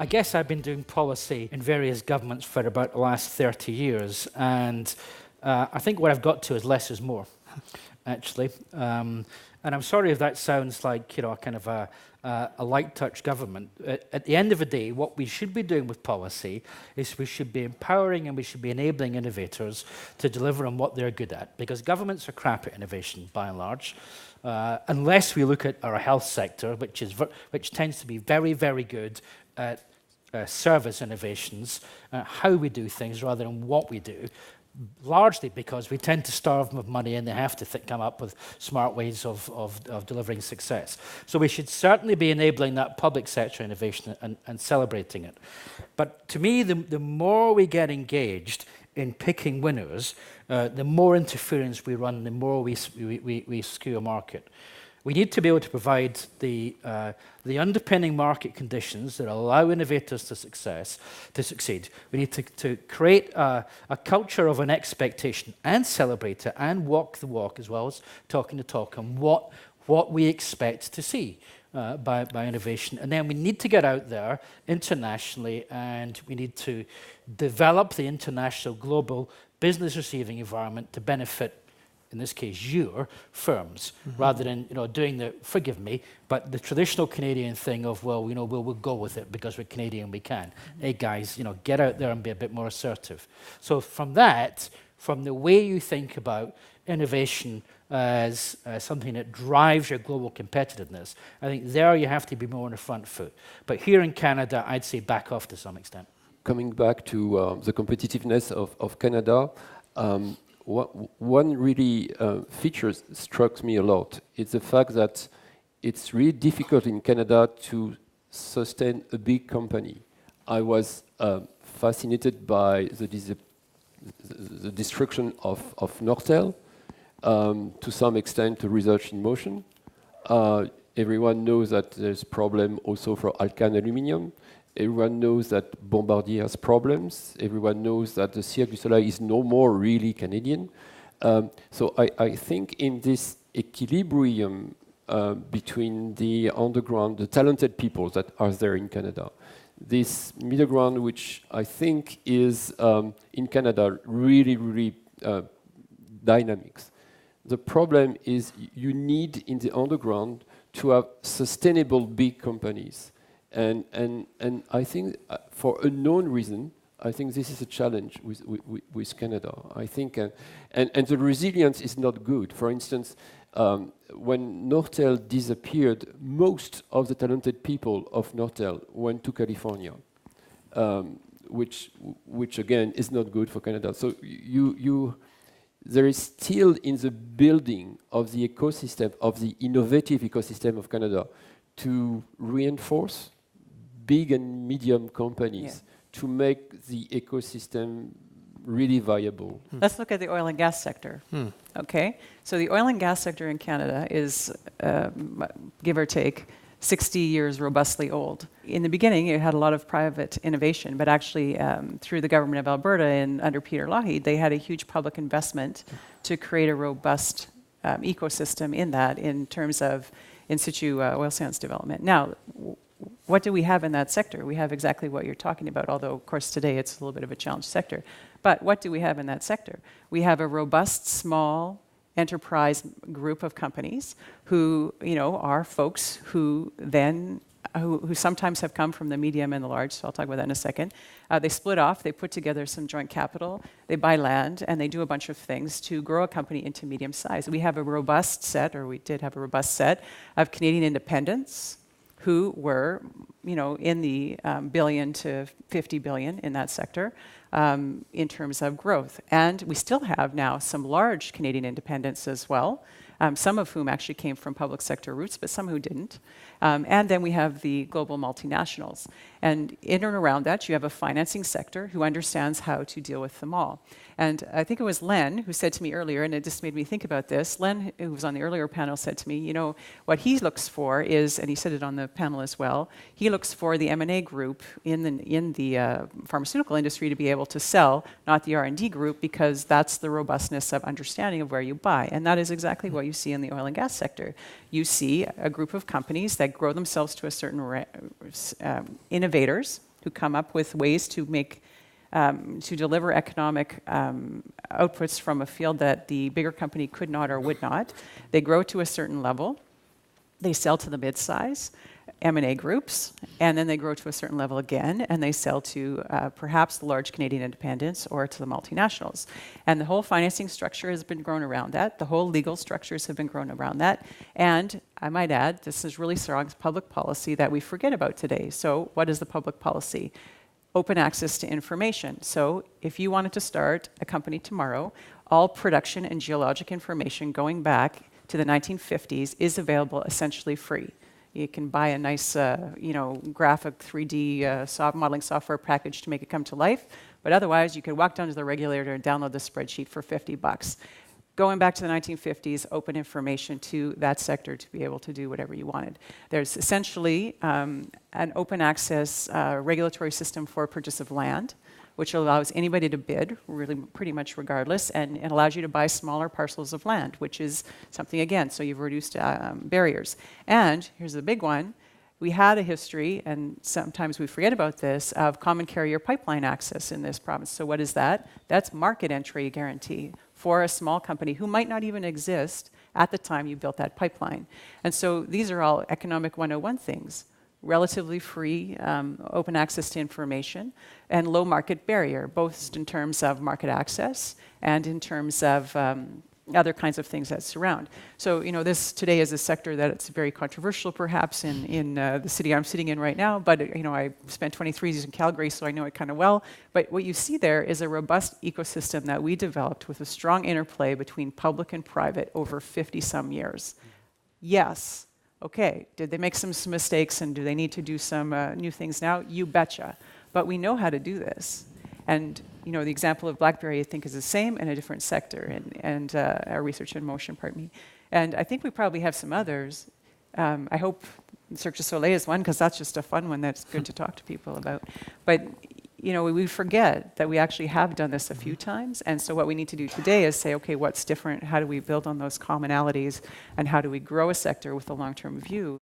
I guess I've been doing policy in various governments for about the last 30 years, and I think what I've got to is less is more, actually. And I'm sorry if that sounds like, a kind of a light touch government. At the end of the day, what we should be doing with policy is we should be empowering and we should be enabling innovators to deliver on what they're good at, because governments are crap at innovation, by and large. Unless we look at our health sector, which tends to be very, very good at service innovations, how we do things rather than what we do, largely because we tend to starve them of money and they have to come up with smart ways of delivering success. So we should certainly be enabling that public sector innovation and celebrating it. But to me, the more we get engaged in picking winners, the more interference we run, the more we skew a market. We need to be able to provide the underpinning market conditions that allow innovators to succeed. We need to create a culture of an expectation and celebrate it and walk the walk as well as talking the talk on what we expect to see by innovation. And then we need to get out there internationally, and we need to develop the international global business receiving environment to benefit, in this case, your firms, rather than doing forgive me, but the traditional Canadian thing of, well, we'll go with it because we're Canadian, we can. Hey guys, get out there and be a bit more assertive. So from the way you think about innovation as something that drives your global competitiveness, I think there you have to be more on the front foot. But here in Canada, I'd say back off to some extent. Coming back to the competitiveness of Canada, one really feature struck me a lot. It's the fact that it's really difficult in Canada to sustain a big company. I was fascinated by the destruction of Nortel, to some extent to Research in Motion. Everyone knows that there's a problem also for Alcan Aluminium. Everyone knows that Bombardier has problems. Everyone knows that the Cirque du Soleil is no more really Canadian. So I think in this equilibrium between the underground, the talented people that are there in Canada, this middle ground, which I think is in Canada really, really dynamics. The problem is you need in the underground to have sustainable big companies. And I think for a known reason, I think this is a challenge with Canada. I think, and the resilience is not good. For instance, when Nortel disappeared, most of the talented people of Nortel went to California, which again is not good for Canada. So there is still in the building of the ecosystem, of the innovative ecosystem of Canada, to reinforce big and medium companies to make the ecosystem really viable. Let's look at the oil and gas sector. Okay, so the oil and gas sector in Canada is, give or take, 60 years robustly old. In the beginning, it had a lot of private innovation, but actually through the government of Alberta and under Peter Lougheed, they had a huge public investment to create a robust ecosystem in terms of in situ oil sands development. Now, what do we have in that sector? We have exactly what you're talking about, although, of course, today it's a little bit of a challenged sector. But what do we have in that sector? We have a robust, small enterprise group of companies who, are folks who sometimes have come from the medium and the large, so I'll talk about that in a second. They split off, they put together some joint capital, they buy land, and they do a bunch of things to grow a company into medium size. We have a robust set, or we did have a robust set, of Canadian independents who were, in the billion to 50 billion in that sector in terms of growth. And we still have now some large Canadian independents as well, some of whom actually came from public sector roots, but some who didn't. And then we have the global multinationals. And in and around that, you have a financing sector who understands how to deal with them all. And I think it was Len who said to me earlier, and it just made me think about this. Len, who was on the earlier panel, said to me, what he looks for is, and he said it on the panel as well, he looks for the M&A group in the pharmaceutical industry to be able to sell, not the R&D group, because that's the robustness of understanding of where you buy. And that is exactly what you see in the oil and gas sector. You see a group of companies that grow themselves to a certain innovators, who come up with ways to make to deliver economic outputs from a field that the bigger company could not or would not. They grow to a certain level. They sell to the mid-size M&A groups, and then they grow to a certain level again, and they sell to perhaps the large Canadian independents or to the multinationals. And the whole financing structure has been grown around that. The whole legal structures have been grown around that. And I might add, this is really strong public policy that we forget about today. So what is the public policy? Open access to information. So if you wanted to start a company tomorrow, all production and geologic information going back to the 1950s is available essentially free. You can buy a nice, graphic 3D modeling software package to make it come to life, but otherwise you could walk down to the regulator and download the spreadsheet for $50. Going back to the 1950s, open information to that sector to be able to do whatever you wanted. There's essentially an open access regulatory system for purchase of land, which allows anybody to bid, really pretty much regardless, and it allows you to buy smaller parcels of land, which is something, again, so you've reduced barriers. And here's the big one. We had a history, and sometimes we forget about this, of common carrier pipeline access in this province. So what is that? That's market entry guarantee for a small company who might not even exist at the time you built that pipeline. And so these are all economic 101 things. Relatively free, open access to information, and low market barrier, both in terms of market access and in terms of other kinds of things that surround. So, this today is a sector that it's very controversial, perhaps, in the city I'm sitting in right now, but, I spent 23 years in Calgary, so I know it kind of well. But what you see there is a robust ecosystem that we developed with a strong interplay between public and private over 50-some years. Yes. Okay, did they make some mistakes and do they need to do some new things now? You betcha. But we know how to do this. And the example of BlackBerry, I think, is the same in a different sector, and our research in motion, pardon me. And I think we probably have some others. I hope Cirque du Soleil is one, because that's just a fun one that's good to talk to people about. But we forget that we actually have done this a few times, and so what we need to do today is say, okay, what's different? How do we build on those commonalities, and how do we grow a sector with a long-term view?